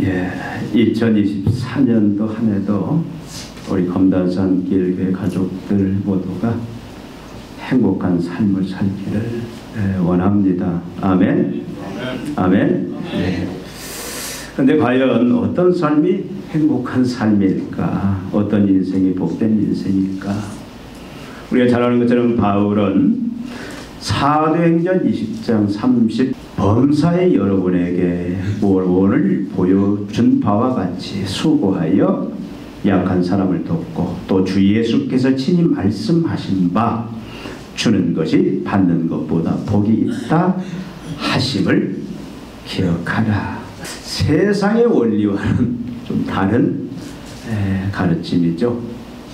예, 2024년도 한 해도 우리 검단산 길교회 가족들 모두가 행복한 삶을 살기를 원합니다. 아멘. 아멘. 네. 근데 과연 어떤 삶이 행복한 삶일까? 어떤 인생이 복된 인생일까? 우리가 잘 아는 것처럼 바울은 사도행전 20장 30 범사의 여러분에게 모범을 보여준 바와 같이 수고하여 약한 사람을 돕고 또 주 예수께서 친히 말씀하신 바 주는 것이 받는 것보다 복이 있다 하심을 기억하라. 세상의 원리와는 좀 다른 가르침이죠.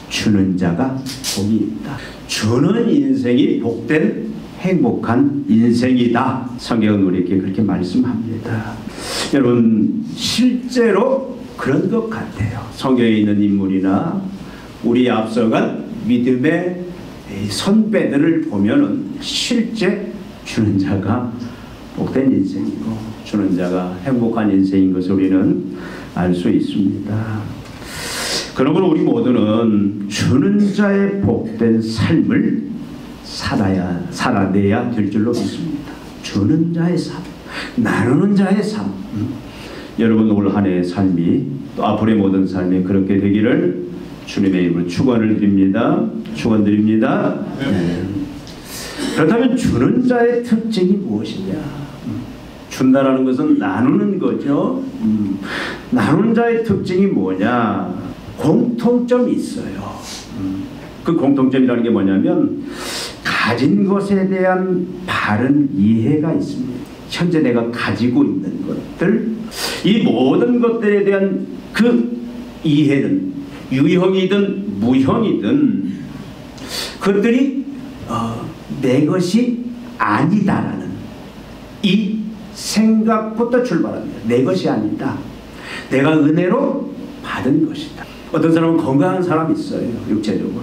주는 자가 복이 있다. 주는 인생이 복된 행복한 인생이다. 성경은 우리에게 그렇게 말씀합니다. 여러분 실제로 그런 것 같아요. 성경에 있는 인물이나 우리 앞서간 믿음의 선배들을 보면은 실제 주는 자가 복된 인생이고 주는 자가 행복한 인생인 것을 우리는 알 수 있습니다. 그러므로 우리 모두는 주는 자의 복된 삶을 살아내야 될 줄로 믿습니다. 주는 자의 삶, 나누는 자의 삶. 여러분 올 한 해의 삶이 또 앞으로의 모든 삶이 그렇게 되기를 주님의 이름으로 축원을 드립니다. 축원드립니다. 네. 그렇다면 주는 자의 특징이 무엇이냐? 준다라는 것은 나누는 거죠. 나누는 자의 특징이 뭐냐? 공통점이 있어요. 그 공통점이라는 게 뭐냐면 가진 것에 대한 바른 이해가 있습니다. 현재 내가 가지고 있는 것들, 이 모든 것들에 대한 그 이해는 유형이든 무형이든 그것들이 내 것이 아니다라는 이 생각부터 출발합니다. 내 것이 아니다. 내가 은혜로 받은 것이다. 어떤 사람은 건강한 사람이 있어요. 육체적으로.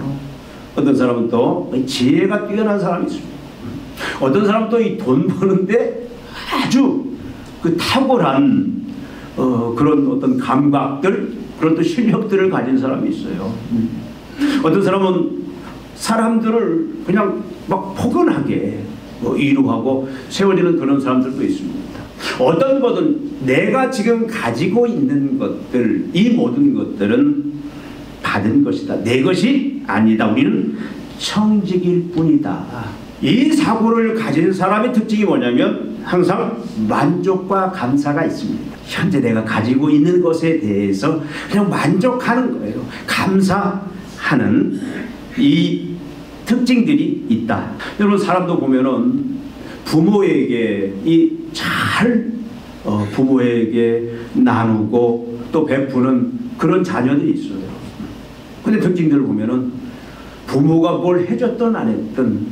어떤 사람은 또 지혜가 뛰어난 사람이 있습니다. 어떤 사람은 또 이 돈 버는데 아주 그 탁월한 그런 어떤 감각들, 그런 또 실력들을 가진 사람이 있어요. 어떤 사람은 사람들을 그냥 막 포근하게 이루하고 세워지는 그런 사람들도 있습니다. 어떤 것은 내가 지금 가지고 있는 것들, 이 모든 것들은 받은 것이다. 내 것이 아니다. 우리는 청직일 뿐이다. 이 사고를 가진 사람의 특징이 뭐냐면 항상 만족과 감사가 있습니다. 현재 내가 가지고 있는 것에 대해서 그냥 만족하는 거예요. 감사하는 이 특징들이 있다. 여러분 사람도 보면은 부모에게 부모에게 나누고 또 베푸는 그런 자녀들이 있어요. 근데 특징들을 보면은 부모가 뭘 해줬든 안 했든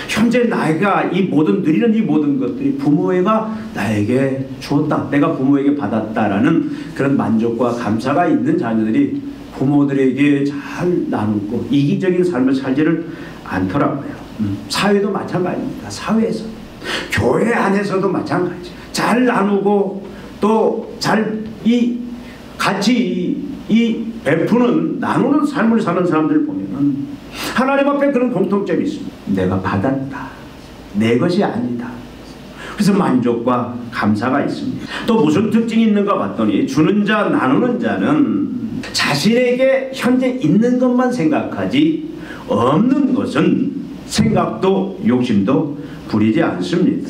현재 나이가 누리는 이 모든 것들이 부모가 나에게 주었다, 내가 부모에게 받았다라는 그런 만족과 감사가 있는 자녀들이 부모들에게 잘 나누고 이기적인 삶을 살지를 않더라고요. 사회도 마찬가지입니다. 사회에서, 교회 안에서도 마찬가지. 잘 나누고 또 같이 베푸는, 나누는 삶을 사는 사람들을 보면은 하나님 앞에 그런 공통점이 있습니다. 내가 받았다. 내 것이 아니다. 그래서 만족과 감사가 있습니다. 또 무슨 특징이 있는가 봤더니 주는 자, 나누는 자는 자신에게 현재 있는 것만 생각하지 없는 것은 생각도 욕심도 부리지 않습니다.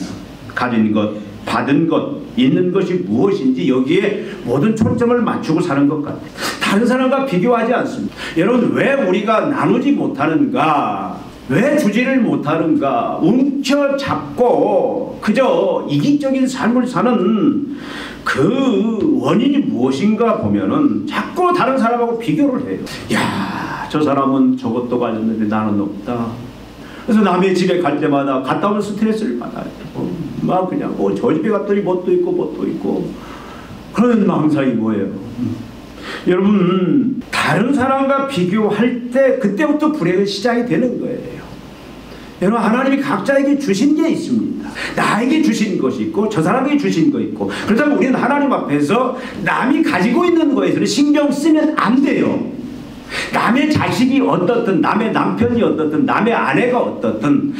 가진 것, 받은 것, 있는 것이 무엇인지 여기에 모든 초점을 맞추고 사는 것 같아요. 다른 사람과 비교하지 않습니다. 여러분 왜 우리가 나누지 못하는가? 왜 주지를 못하는가? 움켜잡고 그저 이기적인 삶을 사는 그 원인이 무엇인가 보면은 자꾸 다른 사람하고 비교를 해요. 야, 저 사람은 저것도 가졌는데 나는 없다. 그래서 남의 집에 갈 때마다 갔다 오면 스트레스를 받아요. 막 그냥 저 집에 갔더니 뭣도 있고 그런 망상이 뭐예요? 여러분 다른 사람과 비교할 때 그때부터 불행은 시작이 되는 거예요. 여러분, 하나님이 각자에게 주신 게 있습니다. 나에게 주신 것이 있고 저 사람에게 주신 거 있고, 그렇다면 우리는 하나님 앞에서 남이 가지고 있는 거에서는 신경 쓰면 안 돼요. 남의 자식이 어떻든, 남의 남편이 어떻든, 남의 아내가 어떻든,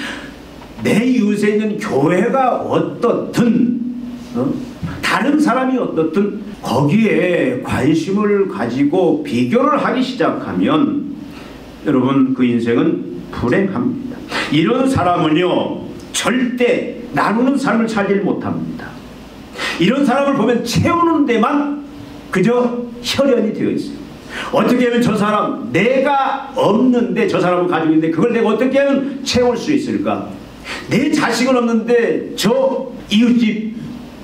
내 이웃에 있는 교회가 어떻든, 다른 사람이 어떻든 거기에 관심을 가지고 비교를 하기 시작하면 여러분, 그 인생은 불행합니다. 이런 사람은요, 절대 나누는 삶을 살지 못합니다. 이런 사람을 보면 채우는 데만 그저 혈연이 되어 있어요. 어떻게 하면 저 사람, 내가 없는데 저 사람을 가지고 있는데 그걸 내가 어떻게 하면 채울 수 있을까? 내 자식은 없는데 저 이웃집,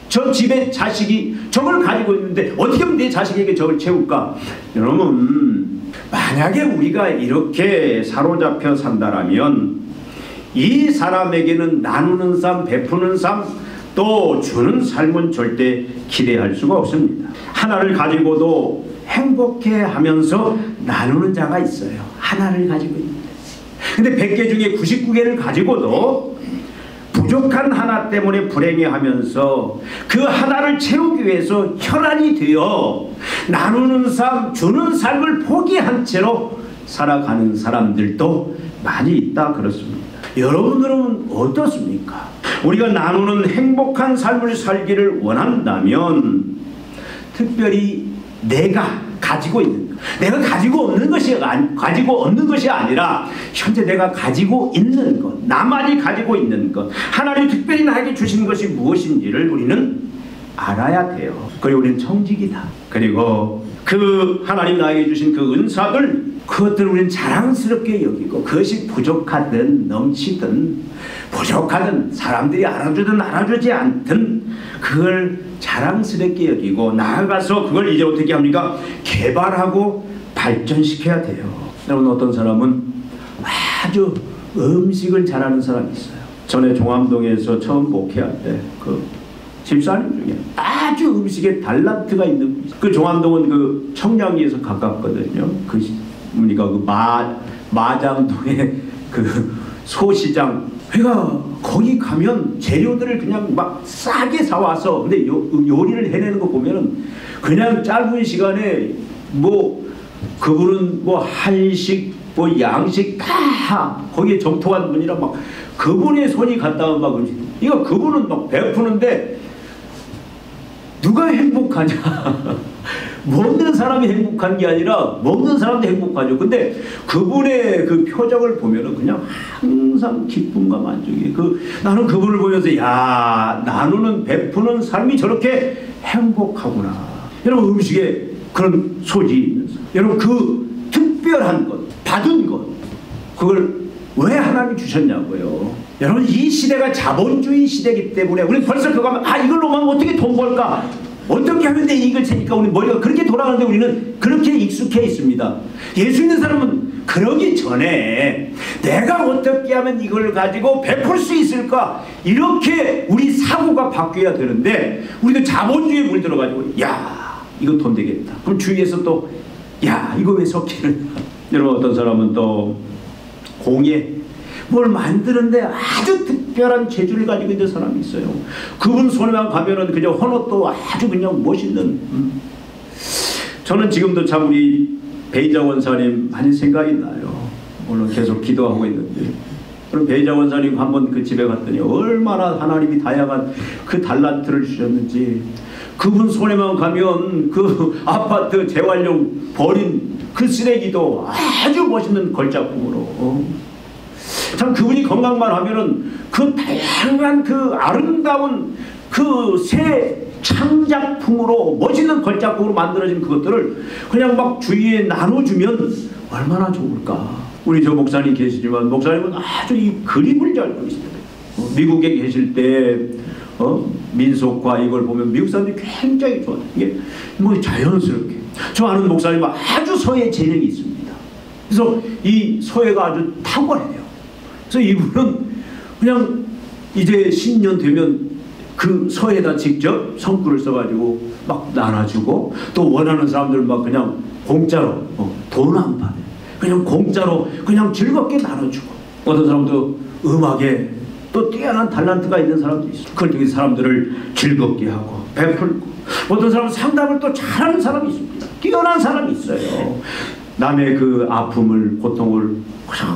저 집의 자식이 저걸 가지고 있는데 어떻게 하면 내 자식에게 저걸 채울까? 여러분, 만약에 우리가 이렇게 사로잡혀 산다라면 이 사람에게는 나누는 삶, 베푸는 삶, 또 주는 삶은 절대 기대할 수가 없습니다. 하나를 가지고도 행복해하면서 나누는 자가 있어요. 하나를 가지고 있는데. 근데 100개 중에 99개를 가지고도 부족한 하나 때문에 불행해하면서 그 하나를 채우기 위해서 혈안이 되어 나누는 삶, 주는 삶을 포기한 채로 살아가는 사람들도 많이 있다 그렇습니다. 여러분들은 어떻습니까? 우리가 나누는 행복한 삶을 살기를 원한다면 특별히 내가 가지고 있는 것, 내가 가지고 없는 것이 아니라 현재 내가 가지고 있는 것, 나만이 가지고 있는 것, 하나님이 특별히 나에게 주신 것이 무엇인지를 우리는 알아야 돼요. 그리고 우리는 청직이다. 그리고 그 하나님 나에게 주신 그 은사들, 그것들을 우리는 자랑스럽게 여기고, 그것이 부족하든 넘치든 부족하든 사람들이 알아주든 알아주지 않든 그걸 자랑스럽게 여기고 나아가서 그걸 이제 어떻게 합니까? 개발하고 발전시켜야 돼요. 여러분, 어떤 사람은 아주 음식을 잘하는 사람이 있어요. 전에 종암동에서 처음 목회할 때 그 집사님 중에 아주 음식에 달란트가 있는, 그 종암동은 그 청량리에서 가깝거든요. 우리가 그 마장동에 그 소시장, 그러니까 거기 가면 재료들을 그냥 막 싸게 사와서, 근데 요리를 해내는 거 보면은 그냥 짧은 시간에 뭐 그분은 뭐 한식 뭐 양식 다 거기에 정통한 분이라 막 그분의 손이 갔다면 막 이거 그분은 막 베푸는데 누가 행복하냐? 먹는 사람이 행복한 게 아니라 먹는 사람도 행복하죠. 근데 그분의 그 표정을 보면은 그냥 항상 기쁨과 만족이, 나는 그분을 보면서 야, 나누는 베푸는 삶이 저렇게 행복하구나. 여러분, 음식에 그런 소질이 있면서 여러분, 그 특별한 것, 받은 것, 그걸 왜 하나님이 주셨냐고요. 여러분, 이 시대가 자본주의 시대이기 때문에 우리 벌써 그거 하면 이걸로만 어떻게 돈 벌까? 어떻게 하면 내 이익을 채니까 우리 머리가 그렇게 돌아가는데 우리는 그렇게 익숙해 있습니다. 예수 있는 사람은 그러기 전에 내가 어떻게 하면 이걸 가지고 베풀 수 있을까? 이렇게 우리 사고가 바뀌어야 되는데 우리도 자본주의에 물들어가지고 야, 이거 돈 되겠다. 그럼 주위에서 또 야, 이거 왜 섞이느냐. 여러분, 어떤 사람은 또 공예 뭘 만드는데 아주 특별한 재주를 가지고 있는 사람이 있어요. 그분 손에만 가면은 그냥 헌옷도 아주 그냥 멋있는. 저는 지금도 참 우리 배희자 원사님 많이 생각이 나요. 물론 계속 기도하고 있는데, 그럼 배희자 원사님 한번 그 집에 갔더니 얼마나 하나님이 다양한 그 달란트를 주셨는지, 그분 손에만 가면 그 아파트 재활용 버린 그 쓰레기도 아주 멋있는 걸작품으로, 참 그분이 건강만 하면은 그 다양한 그 아름다운 그 새 창작품으로 멋있는 걸작품으로 만들어진 그것들을 그냥 막 주위에 나눠주면 얼마나 좋을까. 우리 저 목사님 계시지만 목사님은 아주 이 그림을 잘 그리시더라고요. 미국에 계실 때 민속화 이걸 보면 미국 사람들이 굉장히 좋아해요. 이게 뭐 자연스럽게. 저 아는 목사님은 아주 서예 재능이 있습니다. 그래서 이 서예가 아주 탁월해요. 그래서 이분은 그냥 이제 신년 되면 그 서에다 직접 성구를 써가지고 막 나눠주고, 또 원하는 사람들 막 그냥 공짜로 돈 안 받아요. 그냥 공짜로 그냥 즐겁게 나눠주고, 어떤 사람도 음악에 또 뛰어난 탤런트가 있는 사람도 있어요. 그걸 통해서 사람들을 즐겁게 하고 베풀고, 어떤 사람은 상담을 또 잘하는 사람이 있습니다. 뛰어난 사람이 있어요. 남의 그 아픔을, 고통을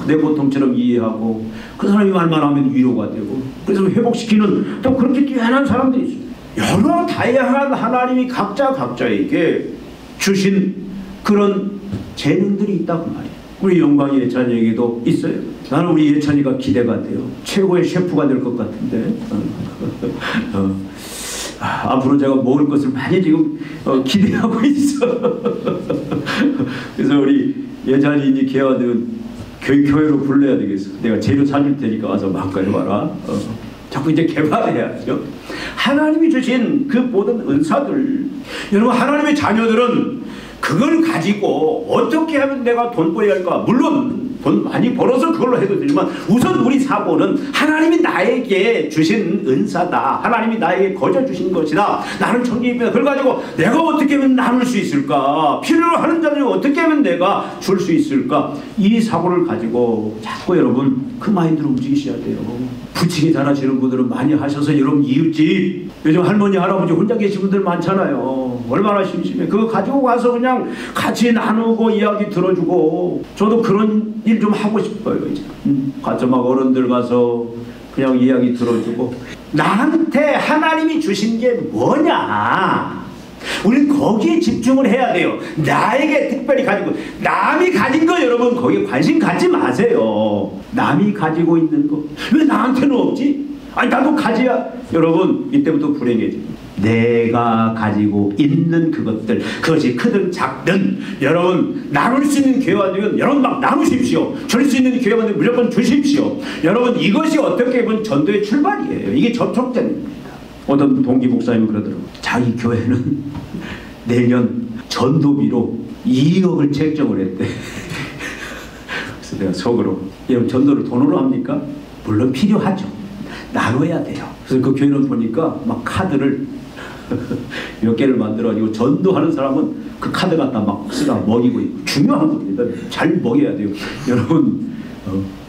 내 고통처럼 이해하고 그 사람이 말만 하면 위로가 되고, 그래서 회복시키는 또 그렇게 뛰어난 사람들이 있습니다. 여러 다양한 하나님이 각자에게 주신 그런 재능들이 있다고 말이에요. 우리 영광의 예찬이에게도 있어요. 나는 우리 예찬이가 기대가 돼요. 최고의 셰프가 될 것 같은데. 앞으로 제가 먹을 것을 많이 지금 기대하고 있어. 그래서 우리 예찬이니 개화되면 교회로 불러야 되겠어. 내가 재료 사줄 테니까 와서 막걸려봐라. 자꾸 이제 개발해야죠. 하나님이 주신 그 모든 은사들, 여러분 하나님의 자녀들은 그걸 가지고 어떻게 하면 내가 돈 벌어야 할까? 물론 돈 많이 벌어서 그걸로 해도 되지만 우선 우리 사고는 하나님이 나에게 주신 은사다. 하나님이 나에게 거저 주신 것이다. 나는 청지기입니다. 그걸 가지고 내가 어떻게 하면 나눌 수 있을까? 필요로 하는 자들이 어떻게 하면 내가 줄 수 있을까? 이 사고를 가지고 자꾸 여러분 그 마인드로 움직이셔야 돼요. 부치기 잘하시는 분들은 많이 하셔서 여러분 이웃집, 요즘 할머니 할아버지 혼자 계신 분들 많잖아요. 얼마나 심심해. 그거 가지고 가서 그냥 같이 나누고 이야기 들어주고, 저도 그런 일 좀 하고 싶어요. 이제 가서 막 어른들 가서 그냥 이야기 들어주고, 나한테 하나님이 주신 게 뭐냐, 우리는 거기에 집중을 해야 돼요. 나에게 특별히 가지고, 남이 가진 거 여러분 거기에 관심 갖지 마세요. 남이 가지고 있는 거 왜 나한테는 없지? 아니 나도 가져야. 여러분 이때부터 불행해집니다. 내가 가지고 있는 그것들, 그것이 크든 작든 여러분 나눌 수 있는 기회가 되면 여러분 막 나누십시오. 줄 수 있는 기회가 되면 무조건 주십시오. 여러분 이것이 어떻게 보면 전도의 출발이에요. 이게 접촉점입니다. 어떤 동기 목사님이 그러더라고요. 자기 교회는 내년 전도비로 2억을 책정을 했대. 그래서 내가 속으로, 여러분 전도를 돈으로 합니까? 물론 필요하죠. 나눠야 돼요. 그래서 그 교회는 보니까 막 카드를 몇 개를 만들어가지고 전도하는 사람은 그 카드 갖다 막 쓰다 먹이고 있고, 중요한 겁니다. 잘 먹여야 돼요. 여러분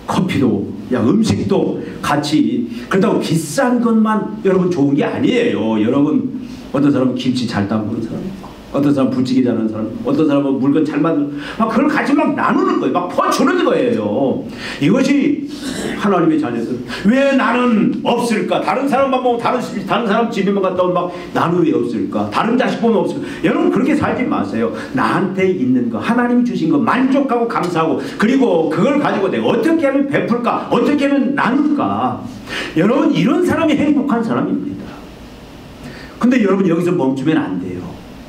커피도 음식도 같이. 그렇다고 비싼 것만 여러분 좋은 게 아니에요. 여러분 어떤 사람은 김치 잘 담그는 사람, 어떤 사람은 부치기 잘하는 사람, 어떤 사람은 물건 잘 만드는, 막 그걸 같이 막 나누는 거예요. 막 퍼주는 거예요. 이것이 하나님의 자녀들. 왜 나는 없을까? 다른 사람만 보면 다른 사람 집에만 갔다 오면 막 나는 왜 없을까? 다른 자식 보면 없을까? 여러분 그렇게 살지 마세요. 나한테 있는 거, 하나님이 주신 거 만족하고 감사하고, 그리고 그걸 가지고 내가 어떻게 하면 베풀까? 어떻게 하면 나눌까? 여러분 이런 사람이 행복한 사람입니다. 근데 여러분 여기서 멈추면 안 돼요.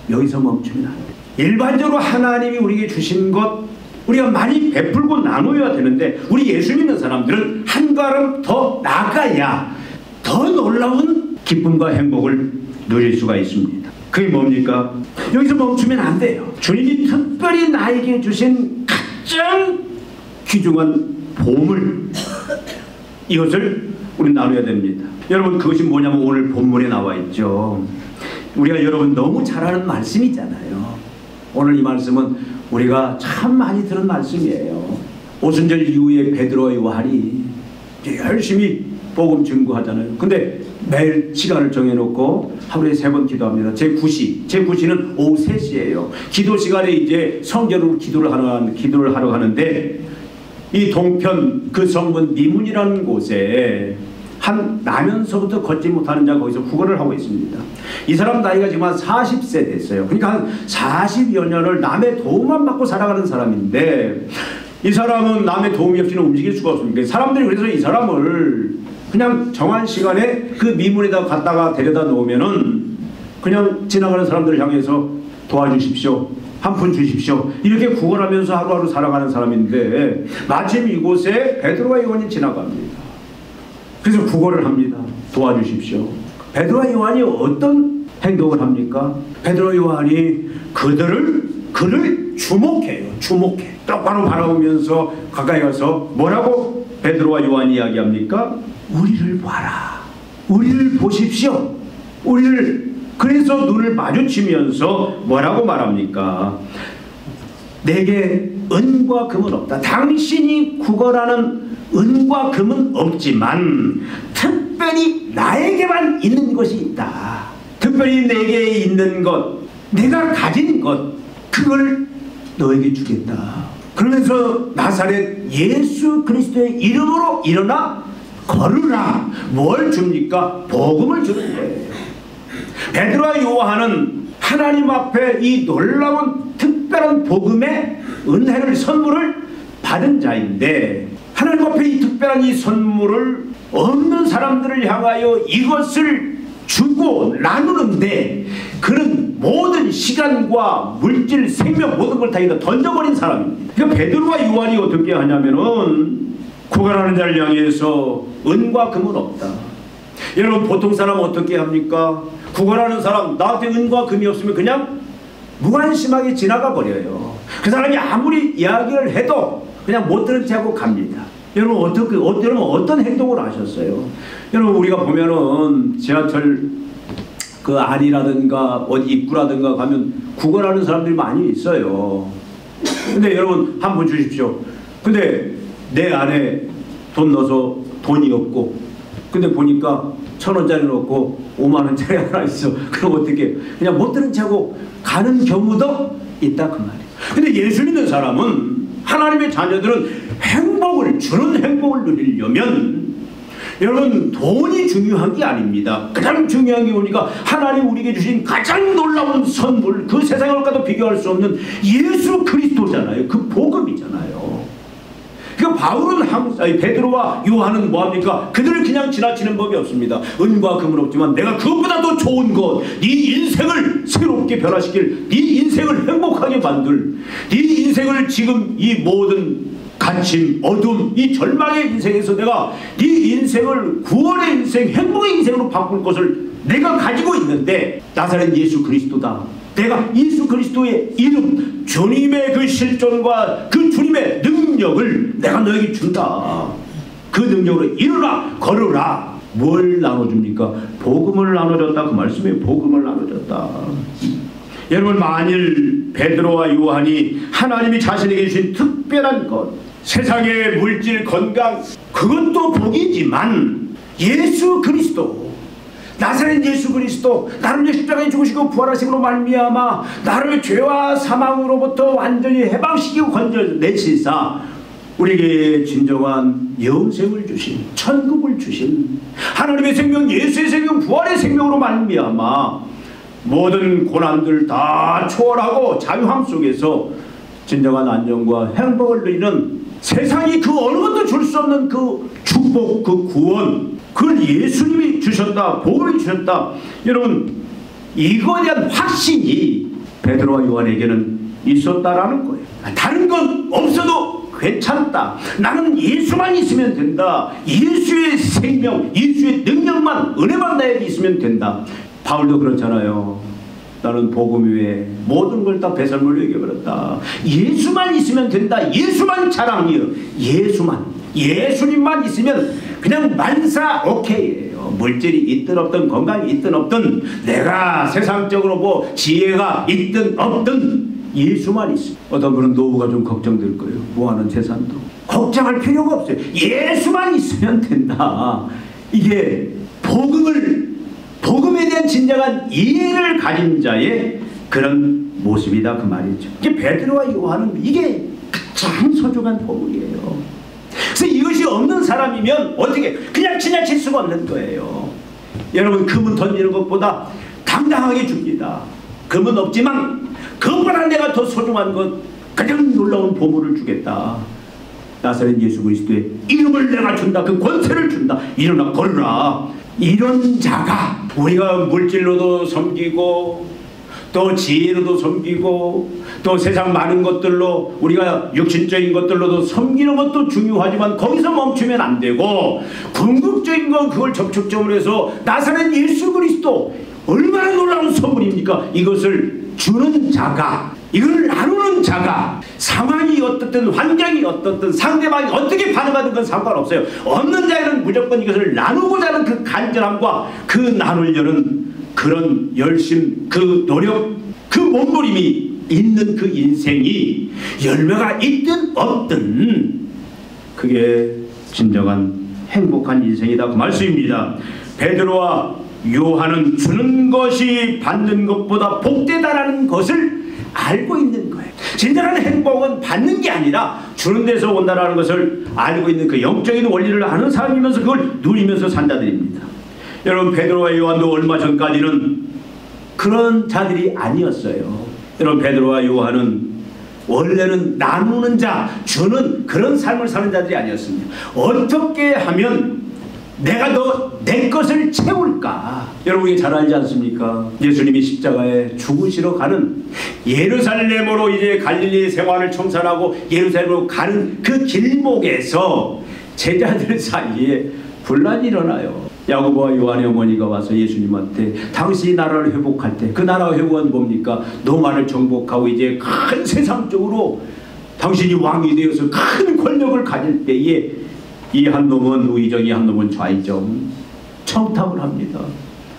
여기서 멈추면 안 돼요. 일반적으로 하나님이 우리에게 주신 것 우리가 많이 베풀고 나눠야 되는데, 우리 예수 믿는 사람들은 한 걸음 더 나가야 더 놀라운 기쁨과 행복을 누릴 수가 있습니다. 그게 뭡니까? 여기서 멈추면 안 돼요. 주님이 특별히 나에게 주신 가장 귀중한 보물, 이것을 우리 나눠야 됩니다. 여러분 그것이 뭐냐면 오늘 본문에 나와 있죠. 우리가 여러분 너무 잘 아는 말씀이잖아요. 오늘 이 말씀은 우리가 참 많이 들은 말씀이에요. 오순절 이후에 베드로와 요한이 열심히 복음 증거하잖아요. 근데 매일 시간을 정해놓고 하루에 3번 기도합니다. 제 9시는 오후 3시예요. 기도 시간에 이제 성전으로 기도를 하러 가는데, 이 동편 그 성문 미문이라는 곳에 한 나면서부터 걷지 못하는 자가 거기서 구걸을 하고 있습니다. 이 사람 나이가 지금 한 40세 됐어요. 그러니까 한 40여 년을 남의 도움만 받고 살아가는 사람인데, 이 사람은 남의 도움이 없이는 움직일 수가 없습니다. 사람들이 그래서 이 사람을 그냥 정한 시간에 그 미문에다 갖다가 데려다 놓으면은 그냥 지나가는 사람들을 향해서 도와주십시오, 한 푼 주십시오, 이렇게 구걸하면서 하루하루 살아가는 사람인데, 마침 이곳에 베드로와 요한이 지나갑니다. 그래서 구걸을 합니다. 도와주십시오. 베드로와 요한이 어떤 행동을 합니까? 베드로와 요한이 그를 주목해요. 똑바로 바라보면서 가까이 가서 뭐라고 베드로와 요한이 이야기합니까? 우리를 봐라. 우리를 보십시오. 그래서 눈을 마주치면서 뭐라고 말합니까? 내게 은과 금은 없다. 당신이 구걸하는 은과 금은 없지만 특별히 나에게만 있는 것이 있다. 특별히 내게 있는 것, 내가 가진 것, 그걸 너에게 주겠다. 그러면서 나사렛 예수 그리스도의 이름으로 일어나 걸으라. 뭘 줍니까? 복음을 주는 거예요. 베드로와 요한은 하나님 앞에 이 놀라운 특별한 복음의 은혜를, 선물을 받은 자인데, 하나님 앞에 이 특별한 이 선물을 없는 사람들을 향하여 이것을 주고 나누는데, 그는 모든 시간과 물질, 생명, 모든 걸 다 던져버린 사람입니다. 그러니까 베드로와 요한이 어떻게 하냐면은, 구걸하는 자를 향해서 은과 금은 없다. 여러분, 보통 사람 어떻게 합니까? 구걸하는 사람, 나한테 은과 금이 없으면 그냥 무관심하게 지나가 버려요. 그 사람이 아무리 이야기를 해도 그냥 못 들은 채 하고 갑니다. 여러분, 어떤 행동을 하셨어요? 여러분, 우리가 보면은 지하철 그 안이라든가 어디 입구라든가 가면 구걸하는 사람들이 많이 있어요. 근데 여러분, 한번 주십시오. 근데 내 안에 돈 넣어서 돈이 없고, 근데 보니까 1,000원짜리 넣고 5만원짜리 하나 있어. 그럼 어떻게? 그냥 못 들은 채하고 가는 경우도 있다, 그 말이에요. 근데 예수 믿는 사람은, 하나님의 자녀들은 행복을, 주는 행복을 누리려면 여러분, 돈이 중요한 게 아닙니다. 가장 중요한 게 뭐니까 하나님 우리에게 주신 가장 놀라운 선물, 그 세상과도 비교할 수 없는 예수 그리스도잖아요. 그 복음이잖아요. 그러니까 바울은 베드로와 요한은 뭐합니까? 그들을 그냥 지나치는 법이 없습니다. 은과 금은 없지만 내가 그것보다 더 좋은 것, 네 인생을 새롭게 변화시킬, 네 인생을 행복하게 만들, 네 인생을 지금 이 모든 갇힘, 어둠, 이 절망의 인생에서 내가 네 인생을 구원의 인생, 행복의 인생으로 바꿀 것을 내가 가지고 있는데, 나사렛 예수 그리스도다. 내가 예수 그리스도의 이름, 주님의 그 실존과 그 주님의 능력을 내가 너에게 준다. 그 능력으로 일어나 걸으라. 뭘 나눠줍니까? 복음을 나눠줬다. 그 말씀에 복음을 나눠줬다. 여러분, 만일 베드로와 요한이 하나님이 자신에게 주신 특별한 것, 세상의 물질, 건강, 그것도 복이지만 예수 그리스도, 나사렛 예수 그리스도, 나를 위해 십자가에 죽으시고 부활하심으로 말미암아 나를 죄와 사망으로부터 완전히 해방시키고 건져내시사 우리에게 진정한 영생을 주신, 천국을 주신 하나님의 생명, 예수의 생명, 부활의 생명으로 말미암아 모든 고난들 다 초월하고 자유함 속에서 진정한 안정과 행복을 누리는, 세상이 그 어느 것도 줄 수 없는 그 축복, 그 구원, 그걸 예수님이 주셨다, 복음이 주셨다. 여러분, 이거에 대한 확신이 베드로와 요한에게는 있었다라는 거예요. 다른 건 없어도 괜찮다. 나는 예수만 있으면 된다. 예수의 생명, 예수의 능력만, 은혜만 나에게 있으면 된다. 바울도 그렇잖아요. 나는 복음 위에 모든 걸 다 배설물로 여겨버렸다. 예수만 있으면 된다. 예수만 자랑이요. 예수님만 있으면 그냥 만사 오케이예요. 물질이 있든 없든, 건강이 있든 없든, 내가 세상적으로 뭐 지혜가 있든 없든 예수만 있으면. 어떤 분은 노후가 좀 걱정될 거예요. 모아놓은 재산도 걱정할 필요가 없어요. 예수만 있으면 된다. 이게 복음에 대한 진정한 이해를 가진 자의 그런 모습이다, 그 말이죠. 이게 베드로와 요한은 이게 가장 소중한 보물이에요. 그래서 이것이 없는 사람이면 어떻게 그냥 지나칠 수가 없는 거예요. 여러분, 금은 던지는 것보다 당당하게 줍니다. 금은 없지만 그것보다 내가 더 소중한 것, 가장 놀라운 보물을 주겠다. 나사렛 예수 그리스도의 이름을 내가 준다. 그 권세를 준다. 일어나 걸으라. 이런 자가, 우리가 물질로도 섬기고 또 지혜로도 섬기고 또 세상 많은 것들로, 우리가 육신적인 것들로도 섬기는 것도 중요하지만 거기서 멈추면 안 되고, 궁극적인 건 그걸 접촉점으로 해서 나사렛 예수 그리스도, 얼마나 놀라운 선물입니까? 이것을 주는 자가, 이걸 나누는 자가, 상황이 어떻든 환경이 어떻든 상대방이 어떻게 반응하든 건 상관없어요. 없는 자에는 무조건 이것을 나누고자 하는 그 간절함과 그 나누려는 그런 열심, 그 노력, 그 몸부림이 있는 그 인생이 열매가 있든 없든 그게 진정한 행복한 인생이다 그 말씀입니다. 베드로와 요한은 주는 것이 받는 것보다 복되다라는 것을 알고 있는 거예요. 진정한 행복은 받는 게 아니라 주는 데서 온다라는 것을 알고 있는 그 영적인 원리를 아는 사람이면서 그걸 누리면서 산 자들입니다. 여러분, 베드로와 요한도 얼마 전까지는 그런 자들이 아니었어요. 여러분, 베드로와 요한은 원래는 나누는 자, 주는 그런 삶을 사는 자들이 아니었습니다. 어떻게 하면 내가 너 내 것을 채울까? 여러분이 잘 알지 않습니까? 예수님이 십자가에 죽으시러 가는 예루살렘으로 이제 갈릴리 생활을 청산하고 예루살렘으로 가는 그 길목에서 제자들 사이에 분란이 일어나요. 야고보와 요한의 어머니가 와서 예수님한테 당신이 나라를 회복할 때 그 나라 회복은 뭡니까? 노마를 정복하고 이제 큰 세상적으로 당신이 왕이 되어서 큰 권력을 가질 때에 이 한 놈은 우의정, 이 한 놈은 좌의정 청탁을 합니다.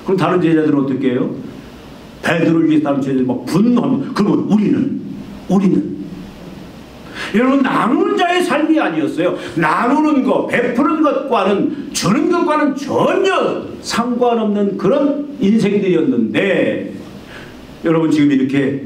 그럼 다른 제자들은 어떻게 해요? 베드로를 위해서 다른 제자들이 막 분노합니다. 그러면 우리는 여러분, 나누는 자의 삶이 아니었어요. 나누는 것, 베푸는 것과는, 주는 것과는 전혀 상관없는 그런 인생들이었는데, 여러분 지금 이렇게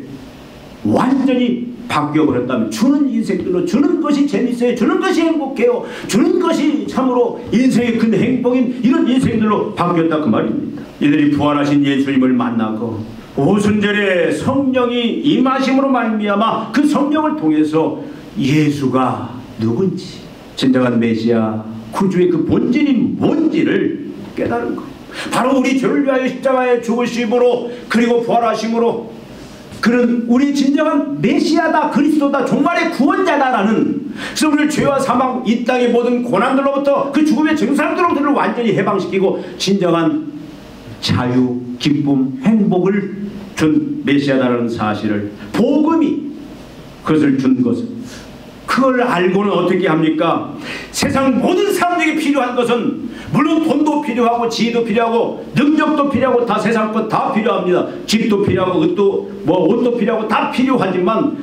완전히 바뀌어버렸다면, 주는 인생들로, 주는 것이 재밌어요, 주는 것이 행복해요, 주는 것이 참으로 인생의 큰 행복인 이런 인생들로 바뀌었다 그 말입니다. 이들이 부활하신 예수님을 만나고 오순절에 성령이 임하심으로 말미암아 그 성령을 통해서 예수가 누군지, 진정한 메시아 구주의 그 본질이 뭔지를 깨달은 거예요. 바로 우리 죄를 위하여 십자가에 죽으심으로 그리고 부활하심으로 그는 우리 진정한 메시아다, 그리스도다, 종말의 구원자다라는, 그래서 우리를 죄와 사망, 이 땅의 모든 고난들로부터 그 죽음의 증상들로부터 완전히 해방시키고 진정한 자유, 기쁨, 행복을 준 메시아다라는 사실을, 복음이 그것을 준 것은, 그걸 알고는 어떻게 합니까? 세상 모든 사람들에게 필요한 것은 물론 돈도 필요하고 지혜도 필요하고 능력도 필요하고 다 세상 것 다 필요합니다. 집도 필요하고 옷도 필요하고 다 필요하지만,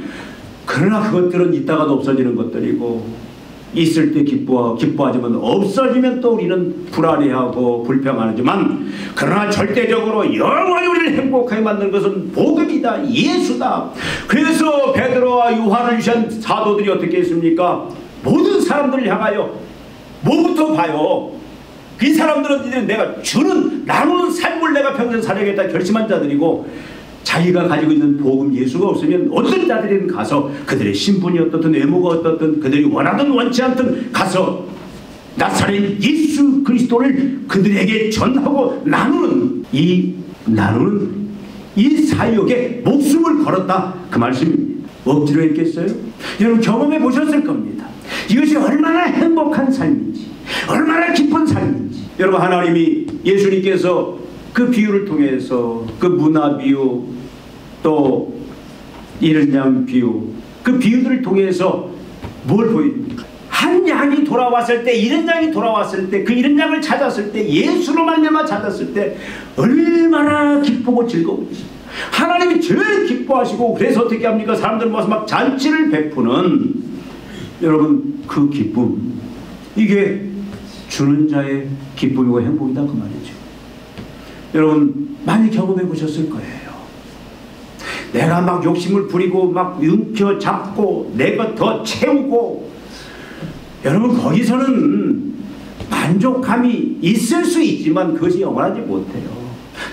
그러나 그것들은 있다가도 없어지는 것들이고, 있을 때 기뻐하지만 없어지면 또 우리는 불안해하고 불평하지만, 그러나 절대적으로 영원히 우리를 행복하게 만드는 것은 복음이다, 예수다. 그래서 베드로와 요한을 위한 사도들이 어떻게 했습니까? 모든 사람들을 향하여 뭐부터 봐요? 이 사람들은 이제 내가 주는, 나누는 삶을 내가 평생 살아야겠다 결심한 자들이고, 자기가 가지고 있는 복음 예수가 없으면 어떤 자들은 가서 그들의 신분이 어떻든 외모가 어떻든 그들이 원하든 원치 않든 가서 나사렛 예수 그리스도를 그들에게 전하고 나누는 이 사역에 목숨을 걸었다 그 말씀입니다. 억지로 했겠어요? 여러분 경험해 보셨을 겁니다. 이것이 얼마나 행복한 삶인지, 얼마나 기쁜 삶인지. 여러분, 하나님이, 예수님께서 그 비유를 통해서, 그 문화 비유, 또 이른 양 비유, 그 비유들을 통해서 뭘 보여줍니까? 한 양이 돌아왔을 때, 이른 양이 돌아왔을 때, 그 이른 양을 찾았을 때, 예수로 말미암아 찾았을 때 얼마나 기쁘고 즐거운지 하나님이 제일 기뻐하시고, 그래서 어떻게 합니까? 사람들 모아서 막 잔치를 베푸는, 여러분 그 기쁨, 이게 주는 자의 기쁨이고 행복이다 그 말이죠. 여러분 많이 경험해 보셨을 거예요. 내가 막 욕심을 부리고 막 움켜잡고 내 것 더 채우고, 여러분 거기서는 만족감이 있을 수 있지만 그것이 영원하지 못해요.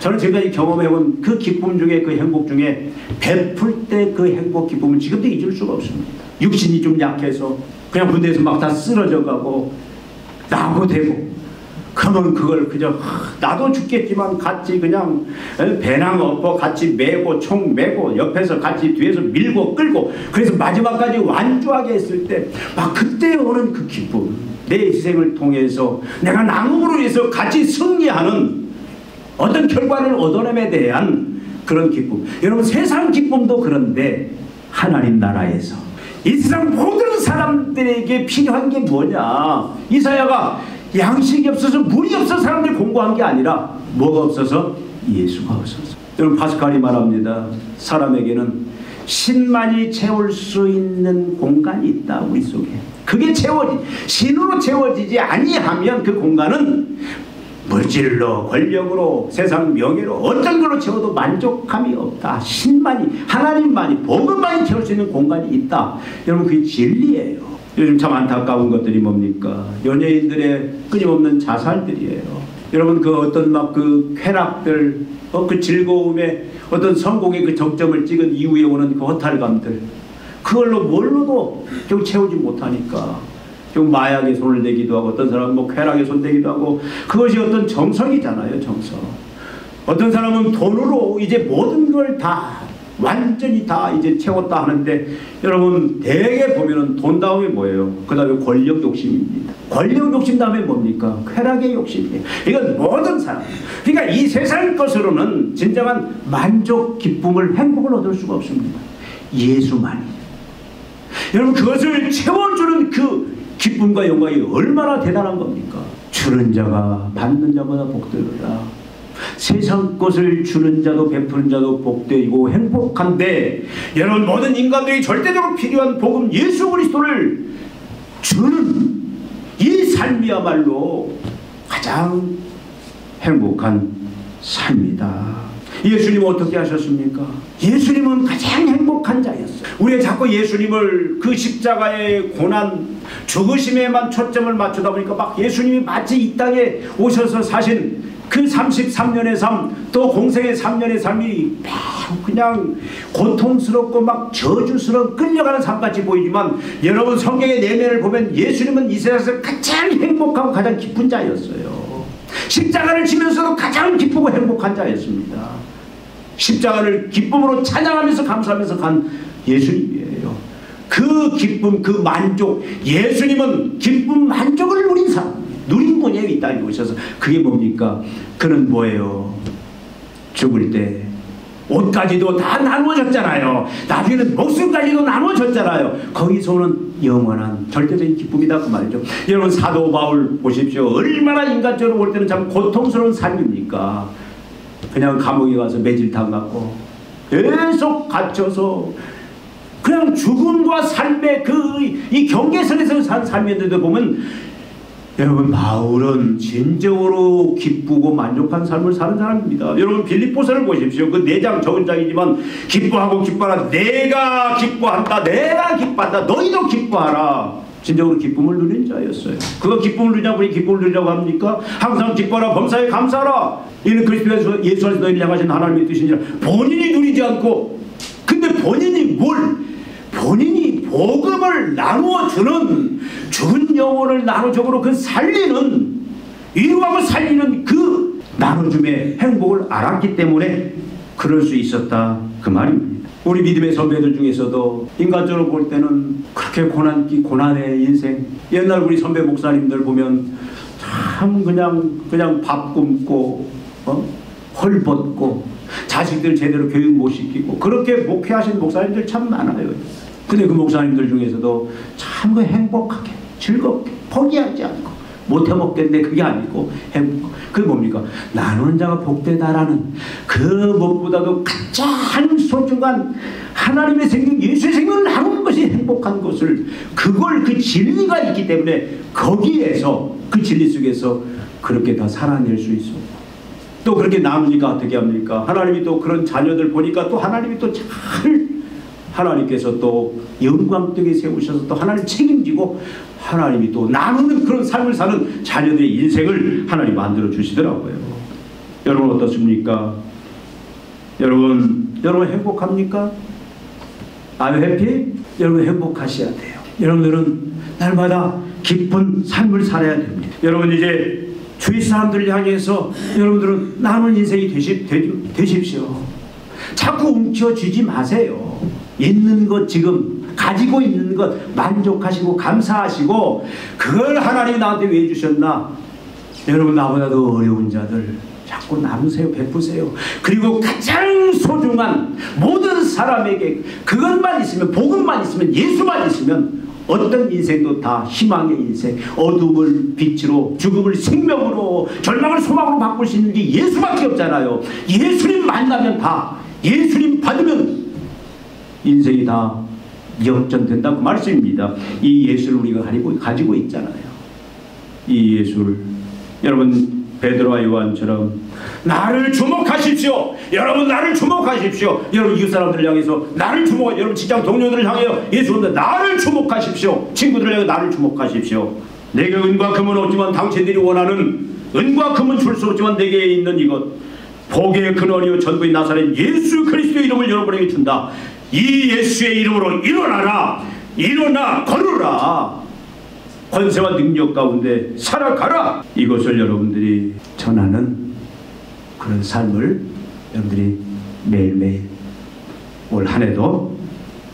저는 지금까지 경험해본 그 기쁨 중에, 그 행복 중에 베풀 때 그 행복 기쁨은 지금도 잊을 수가 없습니다. 육신이 좀 약해서 그냥 군대에서 막 다 쓰러져 가고 나고 되고, 그러면 그걸 그저 나도 죽겠지만 같이 그냥 배낭 엎어 같이 메고 총 메고 옆에서 같이 뒤에서 밀고 끌고, 그래서 마지막까지 완주하게 했을 때 막 그때 오는 그 기쁨, 내 희생을 통해서 내가 나눔으로 해서 같이 승리하는 어떤 결과를 얻어냄에 대한 그런 기쁨. 여러분 세상 기쁨도 그런데 하나님 나라에서 이 세상 모든 사람들에게 필요한 게 뭐냐? 이사야가 양식이 없어서 물이 없어서 사람들이 공고한 게 아니라 뭐가 없어서? 예수가 없어서. 여러분 파스칼이 말합니다. 사람에게는 신만이 채울 수 있는 공간이 있다 우리 속에. 그게 신으로 채워지지 아니하면 그 공간은 물질로, 권력으로, 세상 명예로 어떤 걸로 채워도 만족함이 없다. 신만이, 하나님만이, 복음만이 채울 수 있는 공간이 있다. 여러분, 그게 진리예요. 요즘 참 안타까운 것들이 뭡니까? 연예인들의 끊임없는 자살들이에요. 여러분, 그 어떤 그 쾌락들, 그 즐거움에 어떤 성공의 그 정점을 찍은 이후에 오는 그 허탈감들, 그걸로 뭘로도 결국 채우지 못하니까 결국 마약에 손을 대기도 하고, 어떤 사람은 뭐 쾌락에 손 대기도 하고, 그것이 어떤 정성이잖아요, 정성. 어떤 사람은 돈으로 이제 모든 걸 다 완전히 다 이제 채웠다 하는데, 여러분 대개 보면은 돈 다음에 뭐예요? 그 다음에 권력 욕심입니다. 권력 욕심 다음에 뭡니까? 쾌락의 욕심이에요. 이건 모든 사람, 그러니까 이 세상 것으로는 진정한 만족, 기쁨을, 행복을 얻을 수가 없습니다. 예수만이. 여러분, 그것을 채워주는 그 기쁨과 영광이 얼마나 대단한 겁니까? 주는 자가 받는 자보다 복되도다. 세상 것을 주는 자도 베푸는 자도 복되고 행복한데, 여러분, 모든 인간들이 절대적으로 필요한 복음 예수 그리스도를 주는 이 삶이야말로 가장 행복한 삶이다. 예수님은 어떻게 하셨습니까? 예수님은 가장 행복한 자였어요. 우리가 자꾸 예수님을 그 십자가의 고난, 죽으심에만 초점을 맞추다 보니까 막 예수님이 마치 이 땅에 오셔서 사신 그 33년의 삶, 또 공생의 3년의 삶이 매우 그냥 고통스럽고 막 저주스러운 끌려가는 삶같이 보이지만, 여러분 성경의 내면을 보면 예수님은 이 세상에서 가장 행복하고 가장 기쁜 자였어요. 십자가를 지면서도 가장 기쁘고 행복한 자였습니다. 십자가를 기쁨으로 찬양하면서 감사하면서 간 예수님이에요. 그 기쁨, 그 만족, 예수님은 기쁨, 만족을 누린 사람, 누린 분이에요. 이 땅에 오셔서. 그게 뭡니까? 그는 뭐예요? 죽을 때 옷까지도 다 나누어졌잖아요. 나중에는 목숨까지도 나누어졌잖아요. 거기서는 영원한 절대적인 기쁨이다, 그 말이죠. 여러분, 사도 바울 보십시오. 얼마나 인간적으로 볼 때는 참 고통스러운 삶입니까? 그냥 감옥에 가서 매질당하고 계속 갇혀서 그냥 죽음과 삶의 이 경계선에서 산 삶인데도 보면, 여러분, 바울은 진정으로 기쁘고 만족한 삶을 사는 사람입니다. 여러분, 빌립보서를 보십시오. 그 4장 적은 장이지만, 기뻐하고 기뻐하라. 내가 기뻐한다. 내가 기뻐한다. 너희도 기뻐하라. 진정으로 기쁨을 누린 자였어요. 그가 기쁨을 누리냐고 우리 기쁨을 누리라고 합니까? 항상 기뻐하라. 범사에 감사하라. 이는 그리스도 예수 안에서 너희를 향하신 하나님의 뜻이니라. 본인이 누리지 않고, 근데 본인이 본인이 복음을 나누어주는, 죽은 영혼을 나누적으로 그 살리는, 위로하고 살리는 그 나눠줌의 행복을 알았기 때문에 그럴 수 있었다, 그 말입니다. 우리 믿음의 선배들 중에서도 인간적으로 볼 때는 그렇게 고난의 인생, 옛날 우리 선배 목사님들 보면 참 그냥 밥 굶고 헐벗고 자식들 제대로 교육 못 시키고 그렇게 목회하신 목사님들 참 많아요. 근데 그 목사님들 중에서도 참 행복하게, 즐겁게, 포기하지 않고, 못 해먹겠네, 그게 아니고 행복. 그게 뭡니까? 나누는 자가 복되다라는 그 무엇보다도 가장 소중한 하나님의 생명, 예수의 생명을 나누는 것이 행복한 것을, 그걸, 그 진리가 있기 때문에 거기에서, 그 진리 속에서 그렇게 다 살아낼 수 있어. 또 그렇게 나누니까 어떻게 합니까? 하나님이 또 그런 자녀들 보니까 또 하나님이 또 잘, 하나님께서 또 영광되게 세우셔서 또 하나님 책임지고 하나님이 또 나누는 그런 삶을 사는 자녀들의 인생을 하나님 만들어 주시더라고요. 여러분 어떻습니까? 여러분 행복합니까? Are you happy? 여러분 행복하셔야 돼요. 여러분들은 날마다 기쁜 삶을 살아야 됩니다. 여러분 이제 주위 사람들을 향해서 여러분들은 남은 인생이 되십시오. 자꾸 움켜쥐지 마세요. 있는 것, 지금 가지고 있는 것 만족하시고 감사하시고, 그걸 하나님이 나한테 왜 주셨나? 여러분, 나보다 더 어려운 자들 자꾸 나누세요. 베푸세요. 그리고 가장 소중한 모든 사람에게 그것만 있으면, 복음만 있으면, 예수만 있으면 어떤 인생도 다 희망의 인생, 어둠을 빛으로, 죽음을 생명으로, 절망을 소망으로 바꿀 수 있는 게 예수밖에 없잖아요. 예수님 만나면 다, 예수님 받으면 인생이 다 역전된다 그 말씀입니다. 이 예수를 우리가 가지고 있잖아요. 이 예수를 여러분 베드로와 요한처럼 나를 주목하십시오. 여러분 나를 주목하십시오. 여러분 이웃 사람들을 향해서 나를 주목하십시오. 여러분 직장 동료들을 향하여 예수님들 나를 주목하십시오. 친구들을 향해 나를 주목하십시오. 내게 은과 금은 없지만 당신들이 원하는 은과 금은 줄 수 없지만 내게 있는 이것 복의 근원이요 전부인 나사렛 예수 그리스도의 이름을 여러분에게 준다. 이 예수의 이름으로 일어나라. 일어나 걸으라. 권세와 능력 가운데 살아가라. 이것을 여러분들이 전하는 그런 삶을 여러분들이 매일매일 올 한 해도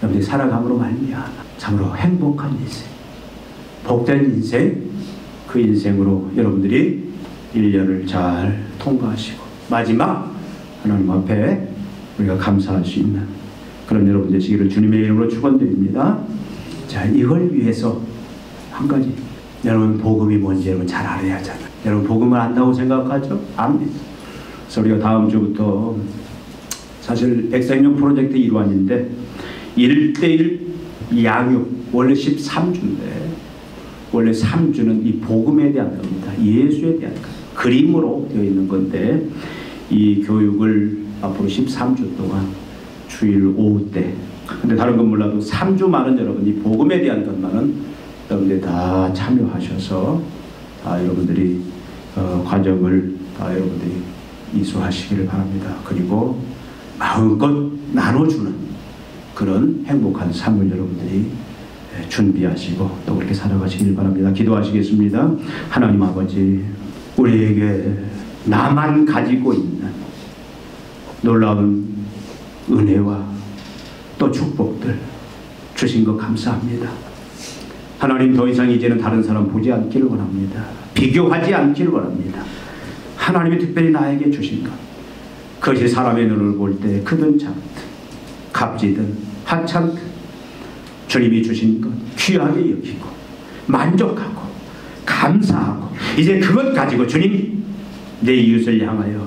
여러분들이 살아감으로 말미암아 참으로 행복한 인생, 복된 인생, 그 인생으로 여러분들이 1년을 잘 통과하시고 마지막 하나님 앞에 우리가 감사할 수 있는 그런 여러분 되시기를 주님의 이름으로 축원드립니다. 자, 이걸 위해서 한 가지, 여러분 복음이 뭔지 여러분 잘 알아야 하잖아요. 여러분 복음을 안다고 생각하죠? 압니다. 그래서 우리가 다음 주부터 사실 백성령 프로젝트 일환인데 1:1 양육 원래 13주인데 원래 3주는 이 복음에 대한 겁니다. 예수에 대한 것. 그림으로 되어 있는 건데 이 교육을 앞으로 13주 동안 주일 오후 때, 근데 다른 건 몰라도 3주만은 여러분 이 복음에 대한 것만은 여러분들이 다 참여하셔서 다 여러분들이 과정을 다 여러분들이 이수하시기를 바랍니다. 그리고 마음껏 나눠주는 그런 행복한 삶을 여러분들이 준비하시고 또 그렇게 살아가시길 바랍니다. 기도하시겠습니다. 하나님 아버지, 우리에게 나만 가지고 있는 놀라운 은혜와 또 축복들 주신 것 감사합니다. 하나님 더 이상 이제는 다른 사람 보지 않기를 원합니다. 비교하지 않기를 원합니다. 하나님이 특별히 나에게 주신 것, 그것이 사람의 눈을 볼 때 크든 작든 값지든 하찮든 주님이 주신 것 귀하게 여기고 만족하고 감사하고 이제 그것 가지고 주님 내 이웃을 향하여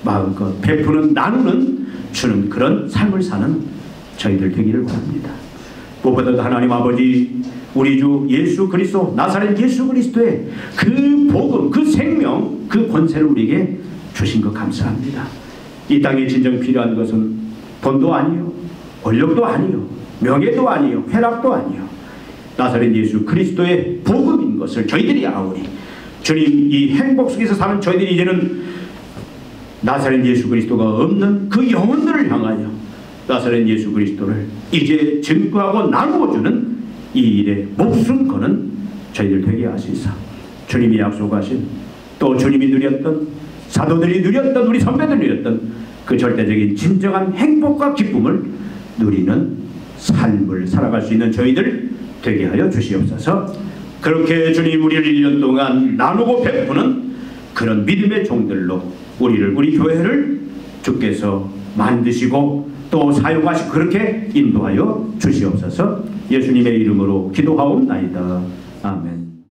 마음껏 베푸는 나누는 주는 그런 삶을 사는 저희들 되기를 원합니다. 무엇보다도 하나님 아버지, 우리 주 예수 그리스도 나사렛 예수 그리스도의 그 복음, 그 생명, 그 권세를 우리에게 주신 것 감사합니다. 이 땅에 진정 필요한 것은 돈도 아니요, 권력도 아니요, 명예도 아니요, 쾌락도 아니요, 나사렛 예수 그리스도의 복음인 것을 저희들이 아오니 주님, 이 행복 속에서 사는 저희들이 이제는 나사렛 예수 그리스도가 없는 그 영혼들을 향하여 나사렛 예수 그리스도를 이제 증거하고 나누어주는 이 일에 목숨 거는 저희들 되게 하시사 주님이 약속하신 또 주님이 누렸던 사도들이 누렸던 우리 선배들이 누렸던 그 절대적인 진정한 행복과 기쁨을 누리는 삶을 살아갈 수 있는 저희들 되게 하여 주시옵소서. 그렇게 주님 우리를 1년 동안 나누고 베푸는 그런 믿음의 종들로 우리 교회를 주께서 만드시고 또 사용하시고 그렇게 인도하여 주시옵소서. 예수님의 이름으로 기도하옵나이다. 아멘.